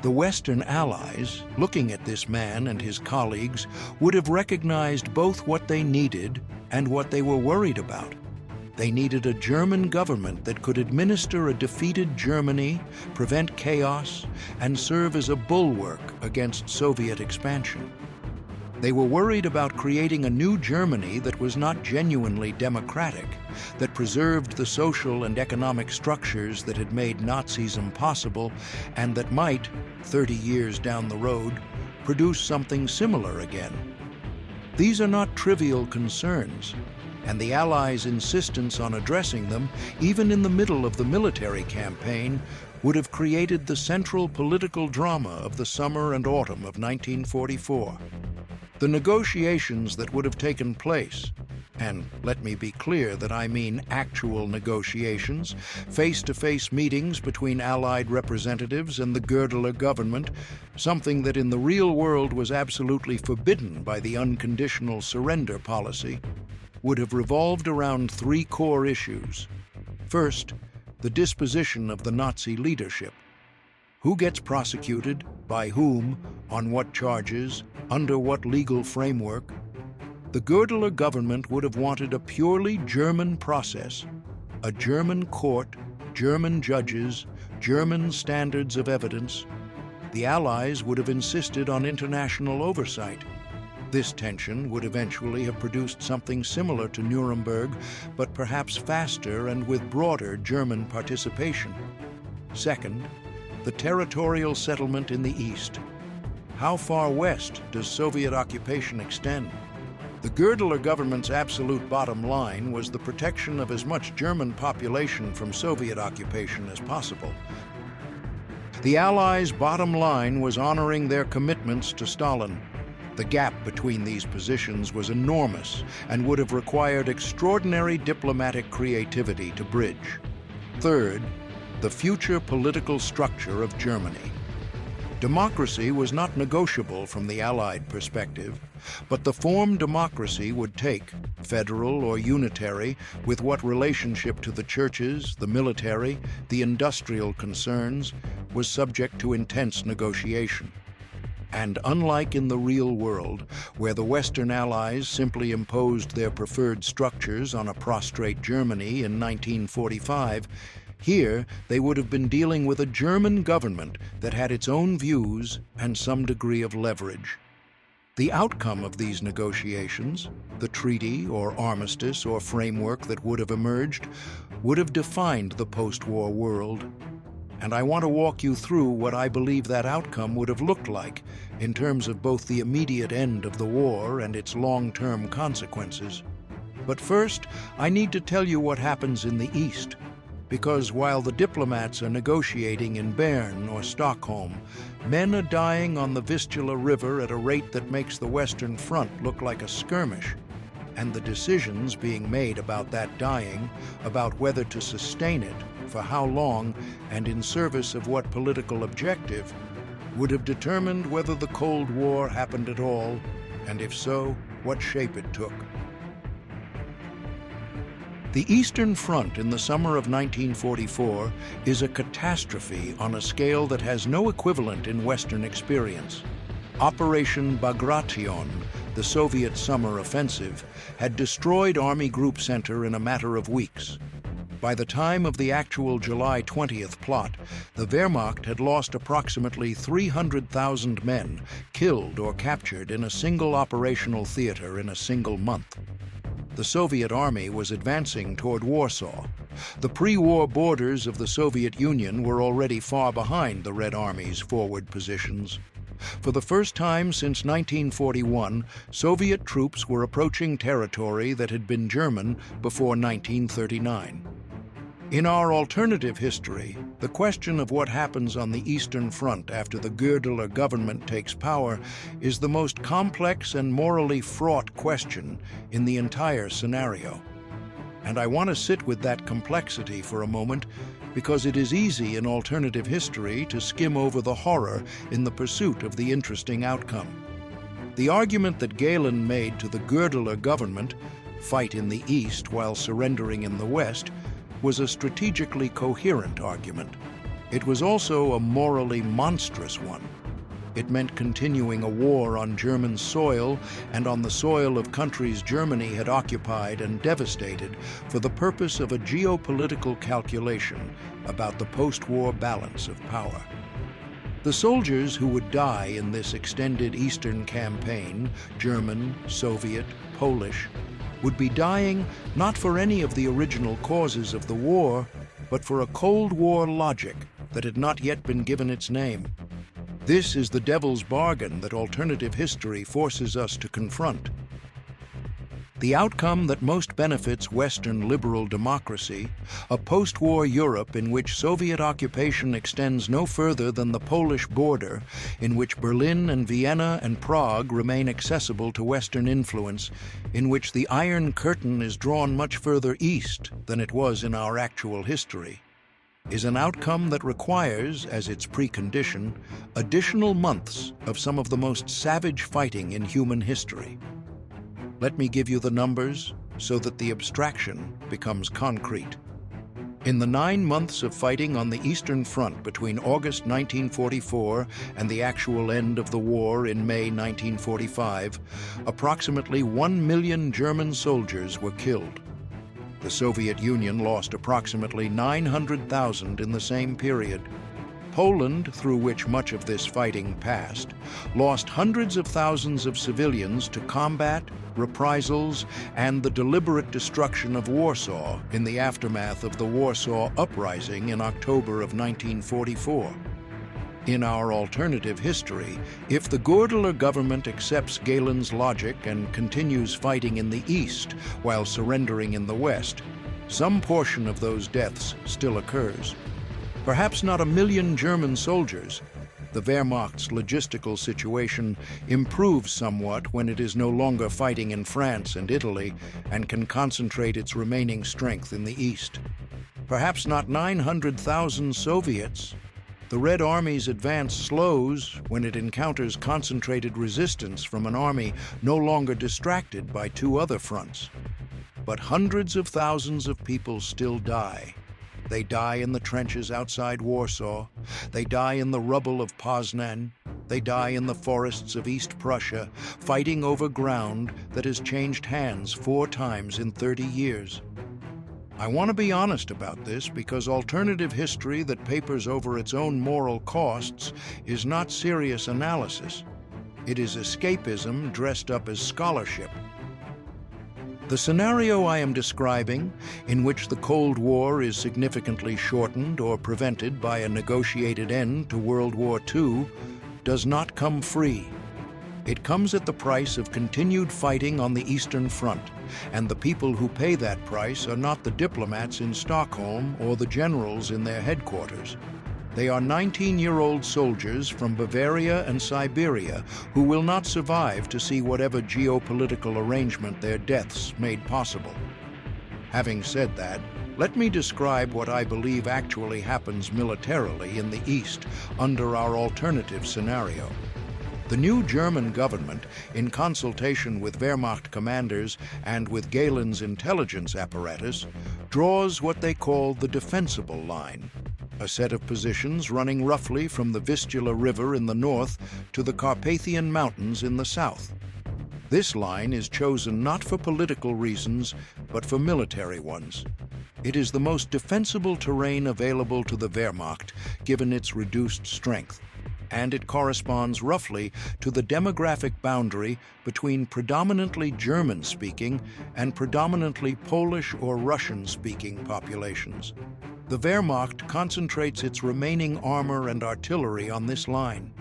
The Western Allies, looking at this man and his colleagues, would have recognized both what they needed and what they were worried about. They needed a German government that could administer a defeated Germany, prevent chaos, and serve as a bulwark against Soviet expansion. They were worried about creating a new Germany that was not genuinely democratic, that preserved the social and economic structures that had made Nazism possible, and that might, 30 years down the road, produce something similar again. These are not trivial concerns, and the Allies' insistence on addressing them, even in the middle of the military campaign, would have created the central political drama of the summer and autumn of 1944. The negotiations that would have taken place, and let me be clear that I mean actual negotiations, face-to-face meetings between Allied representatives and the Goerdeler government, something that in the real world was absolutely forbidden by the unconditional surrender policy, would have revolved around three core issues. First, the disposition of the Nazi leadership. Who gets prosecuted, by whom, on what charges, under what legal framework? The Goerdeler government would have wanted a purely German process, a German court, German judges, German standards of evidence. The Allies would have insisted on international oversight. This tension would eventually have produced something similar to Nuremberg, but perhaps faster and with broader German participation. Second, the territorial settlement in the east. How far west does Soviet occupation extend? The Goerdeler government's absolute bottom line was the protection of as much German population from Soviet occupation as possible. The Allies' bottom line was honoring their commitments to Stalin. The gap between these positions was enormous and would have required extraordinary diplomatic creativity to bridge. Third, the future political structure of Germany. Democracy was not negotiable from the Allied perspective, but the form democracy would take, federal or unitary, with what relationship to the churches, the military, the industrial concerns, was subject to intense negotiation. And unlike in the real world, where the Western Allies simply imposed their preferred structures on a prostrate Germany in 1945, here they would have been dealing with a German government that had its own views and some degree of leverage. The outcome of these negotiations, the treaty or armistice or framework that would have emerged, would have defined the post-war world. And I want to walk you through what I believe that outcome would have looked like in terms of both the immediate end of the war and its long-term consequences. But first, I need to tell you what happens in the East. Because while the diplomats are negotiating in Bern or Stockholm, men are dying on the Vistula River at a rate that makes the Western Front look like a skirmish. And the decisions being made about that dying, about whether to sustain it, for how long, and in service of what political objective, would have determined whether the Cold War happened at all, and if so, what shape it took. The Eastern Front in the summer of 1944 is a catastrophe on a scale that has no equivalent in Western experience. Operation Bagration, the Soviet summer offensive, had destroyed Army Group Center in a matter of weeks. By the time of the actual July 20th plot, the Wehrmacht had lost approximately 300,000 men, killed or captured in a single operational theater in a single month. The Soviet army was advancing toward Warsaw. The pre-war borders of the Soviet Union were already far behind the Red Army's forward positions. For the first time since 1941, Soviet troops were approaching territory that had been German before 1939. In our alternative history, the question of what happens on the Eastern Front after the Goerdeler government takes power is the most complex and morally fraught question in the entire scenario. And I want to sit with that complexity for a moment because it is easy in alternative history to skim over the horror in the pursuit of the interesting outcome. The argument that Galen made to the Goerdeler government, fight in the East while surrendering in the West, was a strategically coherent argument. It was also a morally monstrous one. It meant continuing a war on German soil and on the soil of countries Germany had occupied and devastated for the purpose of a geopolitical calculation about the post-war balance of power. The soldiers who would die in this extended Eastern campaign, German, Soviet, Polish, would be dying not for any of the original causes of the war, but for a Cold War logic that had not yet been given its name. This is the devil's bargain that alternative history forces us to confront. The outcome that most benefits Western liberal democracy, a post-war Europe in which Soviet occupation extends no further than the Polish border, in which Berlin and Vienna and Prague remain accessible to Western influence, in which the Iron Curtain is drawn much further east than it was in our actual history, is an outcome that requires, as its precondition, additional months of some of the most savage fighting in human history. Let me give you the numbers so that the abstraction becomes concrete. In the 9 months of fighting on the Eastern Front between August 1944 and the actual end of the war in May 1945, approximately 1 million German soldiers were killed. The Soviet Union lost approximately 900,000 in the same period. Poland, through which much of this fighting passed, lost hundreds of thousands of civilians to combat, reprisals, and the deliberate destruction of Warsaw in the aftermath of the Warsaw Uprising in October of 1944. In our alternative history, if the Goerdeler government accepts Galen's logic and continues fighting in the East while surrendering in the West, some portion of those deaths still occurs. Perhaps not 1 million German soldiers. The Wehrmacht's logistical situation improves somewhat when it is no longer fighting in France and Italy and can concentrate its remaining strength in the East. Perhaps not 900,000 Soviets. The Red Army's advance slows when it encounters concentrated resistance from an army no longer distracted by 2 other fronts. But hundreds of thousands of people still die. They die in the trenches outside Warsaw. They die in the rubble of Poznan. They die in the forests of East Prussia, fighting over ground that has changed hands 4 times in 30 years. I want to be honest about this because alternative history that papers over its own moral costs is not serious analysis. It is escapism dressed up as scholarship. The scenario I am describing, in which the Cold War is significantly shortened or prevented by a negotiated end to World War II, does not come free. It comes at the price of continued fighting on the Eastern Front, and the people who pay that price are not the diplomats in Stockholm or the generals in their headquarters. They are 19-year-old soldiers from Bavaria and Siberia who will not survive to see whatever geopolitical arrangement their deaths made possible. Having said that, let me describe what I believe actually happens militarily in the East under our alternative scenario. The new German government, in consultation with Wehrmacht commanders and with Galen's intelligence apparatus, draws what they call the defensible line, a set of positions running roughly from the Vistula River in the north to the Carpathian Mountains in the south. This line is chosen not for political reasons, but for military ones. It is the most defensible terrain available to the Wehrmacht, given its reduced strength, and it corresponds roughly to the demographic boundary between predominantly German-speaking and predominantly Polish or Russian-speaking populations. The Wehrmacht concentrates its remaining armor and artillery on this line.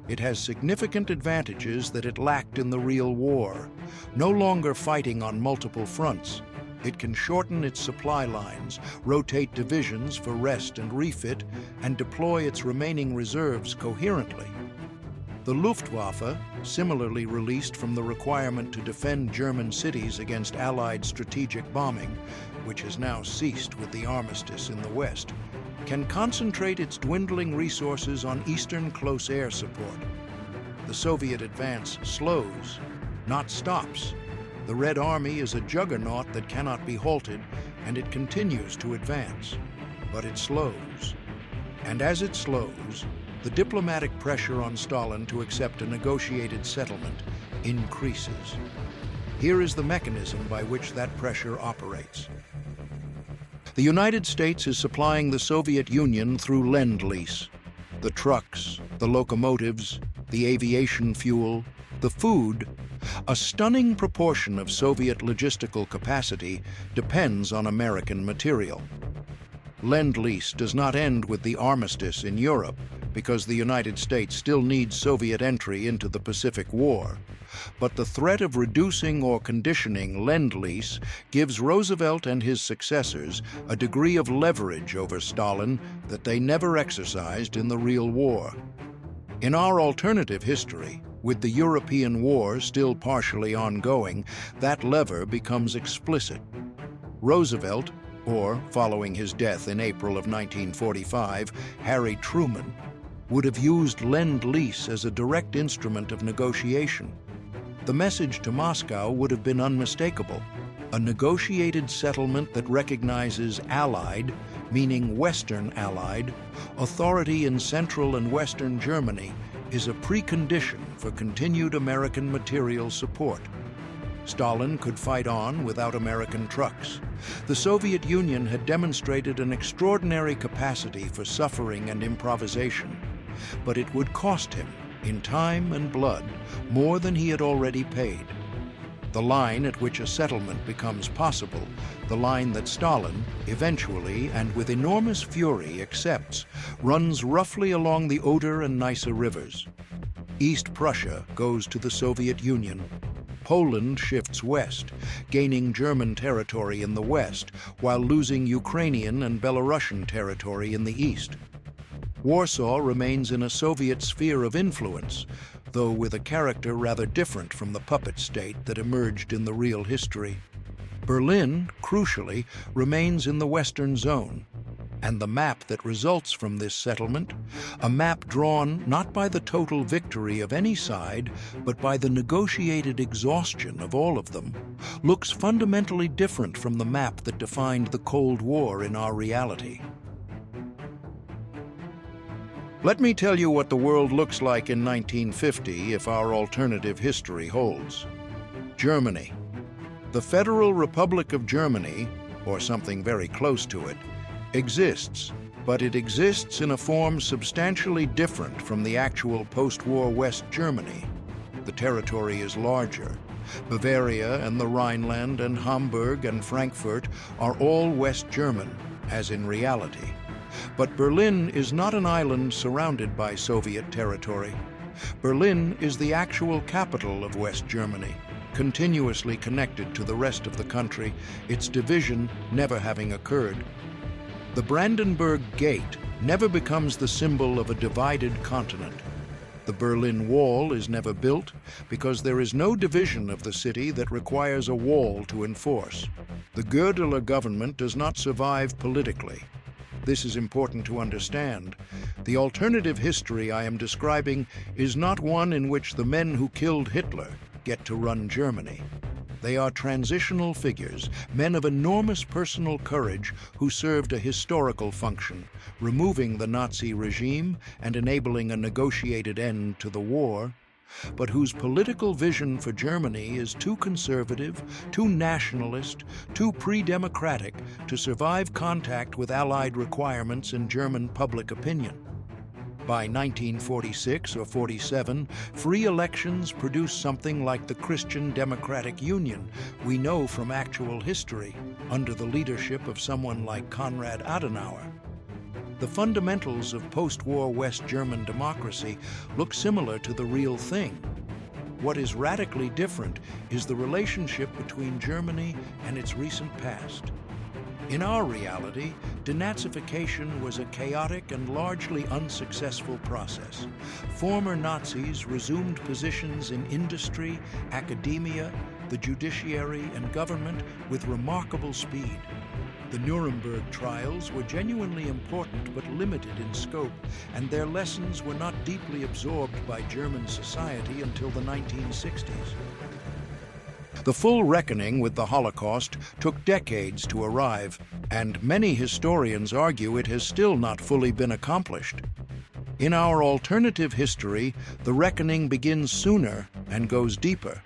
It has significant advantages that it lacked in the real war. No longer fighting on multiple fronts, it can shorten its supply lines, rotate divisions for rest and refit, and deploy its remaining reserves coherently. The Luftwaffe, similarly released from the requirement to defend German cities against Allied strategic bombing, which has now ceased with the armistice in the West, can concentrate its dwindling resources on Eastern close air support. The Soviet advance slows, not stops. The Red Army is a juggernaut that cannot be halted, and it continues to advance. But it slows. And as it slows, the diplomatic pressure on Stalin to accept a negotiated settlement increases. Here is the mechanism by which that pressure operates. The United States is supplying the Soviet Union through Lend-Lease. The trucks, the locomotives, the aviation fuel, the food. A stunning proportion of Soviet logistical capacity depends on American material. Lend-Lease does not end with the armistice in Europe, because the United States still needs Soviet entry into the Pacific War. But the threat of reducing or conditioning Lend-Lease gives Roosevelt and his successors a degree of leverage over Stalin that they never exercised in the real war. In our alternative history, with the European war still partially ongoing, that lever becomes explicit. Roosevelt, or, following his death in April of 1945, Harry Truman, would have used Lend-Lease as a direct instrument of negotiation. The message to Moscow would have been unmistakable: a negotiated settlement that recognizes Allied, meaning Western Allied, authority in Central and Western Germany is a precondition for continued American material support. Stalin could fight on without American trucks. The Soviet Union had demonstrated an extraordinary capacity for suffering and improvisation, but it would cost him, in time and blood, more than he had already paid. The line at which a settlement becomes possible, the line that Stalin, eventually and with enormous fury, accepts, runs roughly along the Oder and Neisse rivers. East Prussia goes to the Soviet Union. Poland shifts west, gaining German territory in the west, while losing Ukrainian and Belarusian territory in the east. Warsaw remains in a Soviet sphere of influence, though with a character rather different from the puppet state that emerged in the real history. Berlin, crucially, remains in the Western Zone, and the map that results from this settlement, a map drawn not by the total victory of any side, but by the negotiated exhaustion of all of them, looks fundamentally different from the map that defined the Cold War in our reality. Let me tell you what the world looks like in 1950 if our alternative history holds. Germany. The Federal Republic of Germany, or something very close to it, exists, but it exists in a form substantially different from the actual post-war West Germany. The territory is larger. Bavaria and the Rhineland and Hamburg and Frankfurt are all West German, as in reality. But Berlin is not an island surrounded by Soviet territory. Berlin is the actual capital of West Germany, continuously connected to the rest of the country, its division never having occurred. The Brandenburg Gate never becomes the symbol of a divided continent. The Berlin Wall is never built because there is no division of the city that requires a wall to enforce. The Goerdeler government does not survive politically. This is important to understand. The alternative history I am describing is not one in which the men who killed Hitler get to run Germany. They are transitional figures, men of enormous personal courage who served a historical function, removing the Nazi regime and enabling a negotiated end to the war, but whose political vision for Germany is too conservative, too nationalist, too pre-democratic to survive contact with Allied requirements in German public opinion. By 1946 or 47, free elections produced something like the Christian Democratic Union we know from actual history, under the leadership of someone like Konrad Adenauer. The fundamentals of post-war West German democracy look similar to the real thing. What is radically different is the relationship between Germany and its recent past. In our reality, denazification was a chaotic and largely unsuccessful process. Former Nazis resumed positions in industry, academia, the judiciary, and government with remarkable speed. The Nuremberg trials were genuinely important but limited in scope, and their lessons were not deeply absorbed by German society until the 1960s. The full reckoning with the Holocaust took decades to arrive, and many historians argue it has still not fully been accomplished. In our alternative history, the reckoning begins sooner and goes deeper.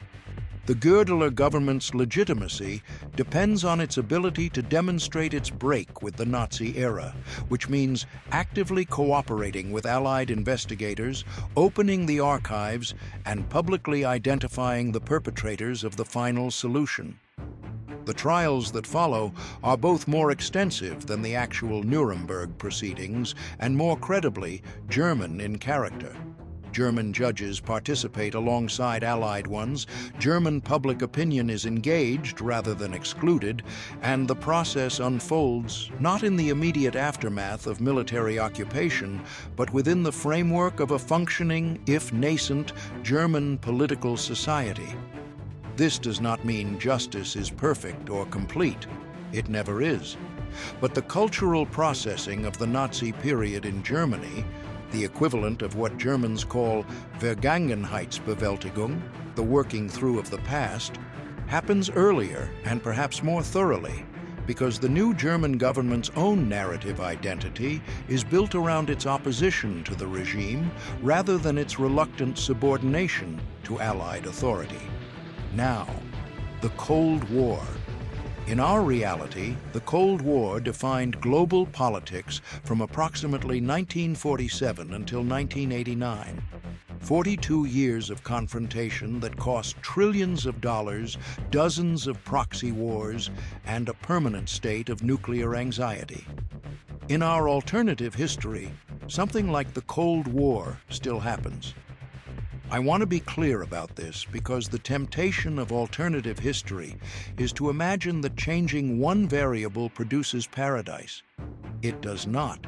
The Goerdeler government's legitimacy depends on its ability to demonstrate its break with the Nazi era, which means actively cooperating with Allied investigators, opening the archives, and publicly identifying the perpetrators of the final solution. The trials that follow are both more extensive than the actual Nuremberg proceedings and more credibly German in character. German judges participate alongside Allied ones, German public opinion is engaged rather than excluded, and the process unfolds not in the immediate aftermath of military occupation, but within the framework of a functioning, if nascent, German political society. This does not mean justice is perfect or complete. It never is. But the cultural processing of the Nazi period in Germany, the equivalent of what Germans call Vergangenheitsbewältigung, the working through of the past, happens earlier and perhaps more thoroughly, because the new German government's own narrative identity is built around its opposition to the regime rather than its reluctant subordination to Allied authority. Now, the Cold War. In our reality, the Cold War defined global politics from approximately 1947 until 1989. 42 years of confrontation that cost trillions of dollars, dozens of proxy wars, and a permanent state of nuclear anxiety. In our alternative history, something like the Cold War still happens. I want to be clear about this because the temptation of alternative history is to imagine that changing one variable produces paradise. It does not.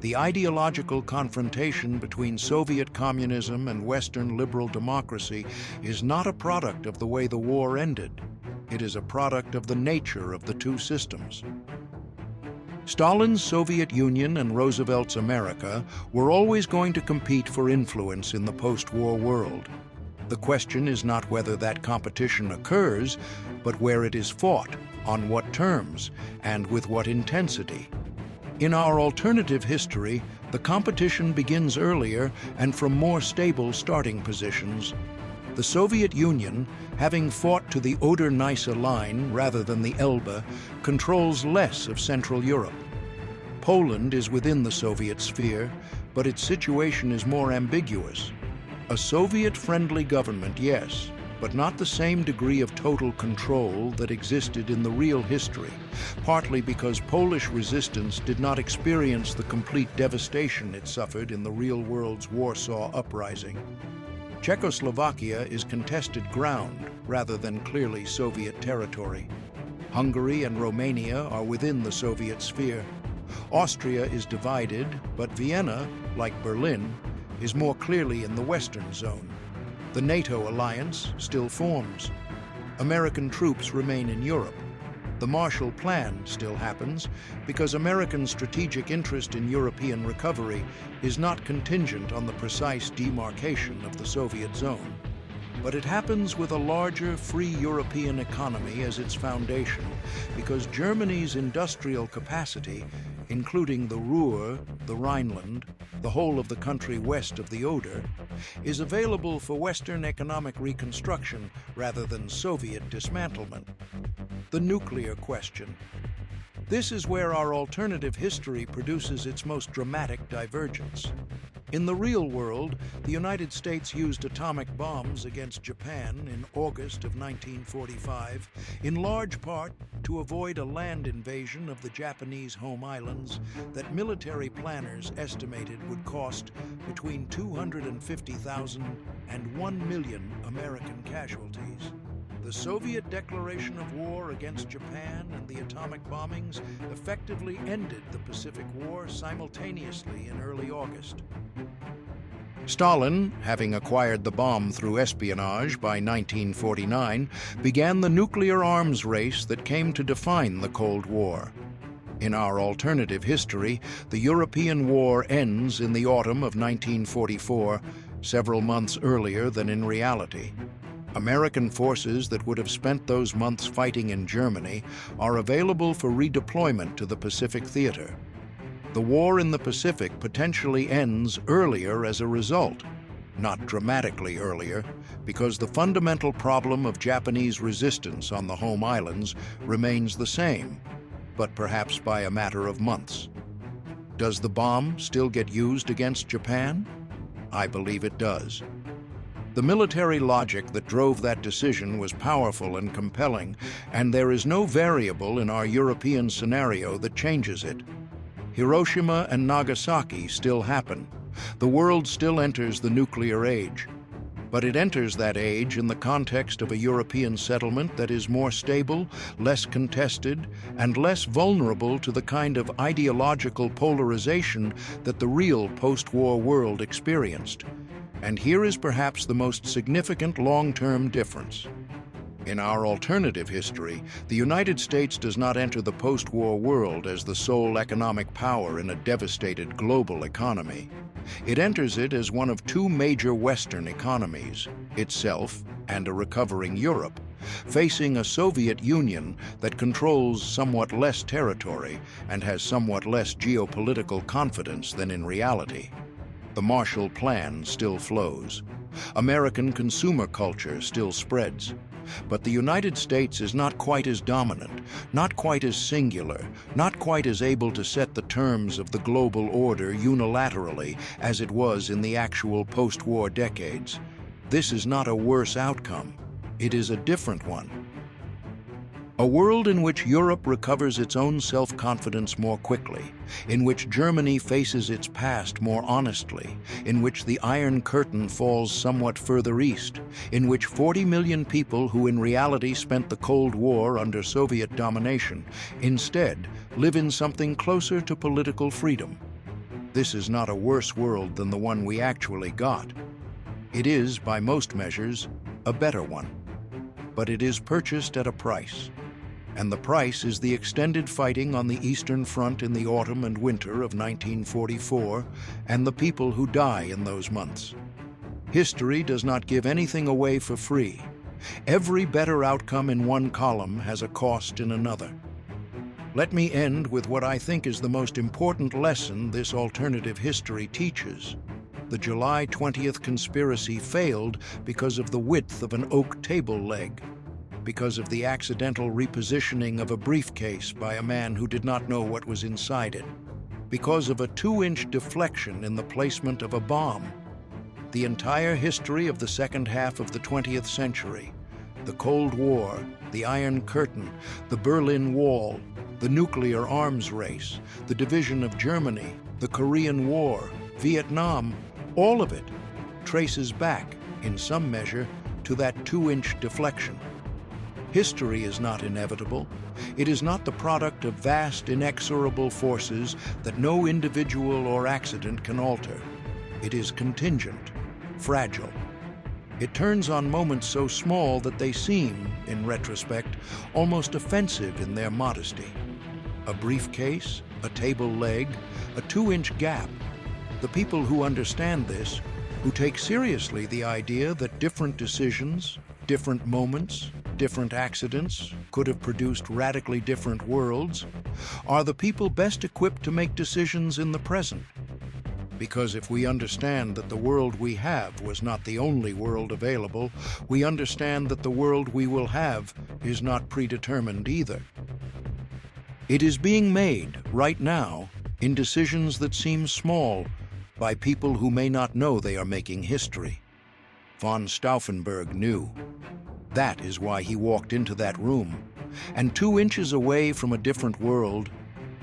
The ideological confrontation between Soviet communism and Western liberal democracy is not a product of the way the war ended. It is a product of the nature of the two systems. Stalin's Soviet Union and Roosevelt's America were always going to compete for influence in the post-war world. The question is not whether that competition occurs, but where it is fought, on what terms, and with what intensity. In our alternative history, the competition begins earlier and from more stable starting positions. The Soviet Union, having fought to the Oder-Neisse line rather than the Elbe, controls less of Central Europe. Poland is within the Soviet sphere, but its situation is more ambiguous. A Soviet-friendly government, yes, but not the same degree of total control that existed in the real history, partly because Polish resistance did not experience the complete devastation it suffered in the real world's Warsaw Uprising. Czechoslovakia is contested ground rather than clearly Soviet territory. Hungary and Romania are within the Soviet sphere. Austria is divided, but Vienna, like Berlin, is more clearly in the Western zone. The NATO alliance still forms. American troops remain in Europe. The Marshall Plan still happens because American strategic interest in European recovery is not contingent on the precise demarcation of the Soviet zone. But it happens with a larger, free European economy as its foundation because Germany's industrial capacity, including the Ruhr, the Rhineland, the whole of the country west of the Oder, is available for Western economic reconstruction rather than Soviet dismantlement. The nuclear question. This is where our alternative history produces its most dramatic divergence. In the real world, the United States used atomic bombs against Japan in August of 1945, in large part to avoid a land invasion of the Japanese home islands that military planners estimated would cost between 250,000 and 1 million American casualties. The Soviet declaration of war against Japan and the atomic bombings effectively ended the Pacific War simultaneously in early August. Stalin, having acquired the bomb through espionage by 1949, began the nuclear arms race that came to define the Cold War. In our alternative history, the European war ends in the autumn of 1944, several months earlier than in reality. American forces that would have spent those months fighting in Germany are available for redeployment to the Pacific theater. The war in the Pacific potentially ends earlier as a result, not dramatically earlier, because the fundamental problem of Japanese resistance on the home islands remains the same, but perhaps by a matter of months. Does the bomb still get used against Japan? I believe it does. The military logic that drove that decision was powerful and compelling, and there is no variable in our European scenario that changes it. Hiroshima and Nagasaki still happen. The world still enters the nuclear age. But it enters that age in the context of a European settlement that is more stable, less contested, and less vulnerable to the kind of ideological polarization that the real post-war world experienced. And here is perhaps the most significant long-term difference. In our alternative history, the United States does not enter the post-war world as the sole economic power in a devastated global economy. It enters it as one of two major Western economies, itself and a recovering Europe, facing a Soviet Union that controls somewhat less territory and has somewhat less geopolitical confidence than in reality. The Marshall Plan still flows. American consumer culture still spreads. But the United States is not quite as dominant, not quite as singular, not quite as able to set the terms of the global order unilaterally as it was in the actual post-war decades. This is not a worse outcome. It is a different one. A world in which Europe recovers its own self-confidence more quickly, in which Germany faces its past more honestly, in which the Iron Curtain falls somewhat further east, in which 40 million people who in reality spent the Cold War under Soviet domination instead live in something closer to political freedom. This is not a worse world than the one we actually got. It is, by most measures, a better one. But it is purchased at a price. And the price is the extended fighting on the Eastern Front in the autumn and winter of 1944, and the people who die in those months. History does not give anything away for free. Every better outcome in one column has a cost in another. Let me end with what I think is the most important lesson this alternative history teaches. The July 20th conspiracy failed because of the width of an oak table leg, because of the accidental repositioning of a briefcase by a man who did not know what was inside it, because of a 2-inch deflection in the placement of a bomb. the entire history of the second half of the 20th century, the Cold War, the Iron Curtain, the Berlin Wall, the nuclear arms race, the division of Germany, the Korean War, Vietnam, all of it traces back, in some measure, to that 2-inch deflection. History is not inevitable. It is not the product of vast, inexorable forces that no individual or accident can alter. It is contingent, fragile. It turns on moments so small that they seem, in retrospect, almost offensive in their modesty. A briefcase, a table leg, a 2-inch gap. The people who understand this, who take seriously the idea that different decisions, different moments, different accidents could have produced radically different worlds, are the people best equipped to make decisions in the present. Because if we understand that the world we have was not the only world available, we understand that the world we will have is not predetermined either. It is being made, right now, in decisions that seem small, by people who may not know they are making history. Von Stauffenberg knew. That is why he walked into that room, and 2 inches away from a different world,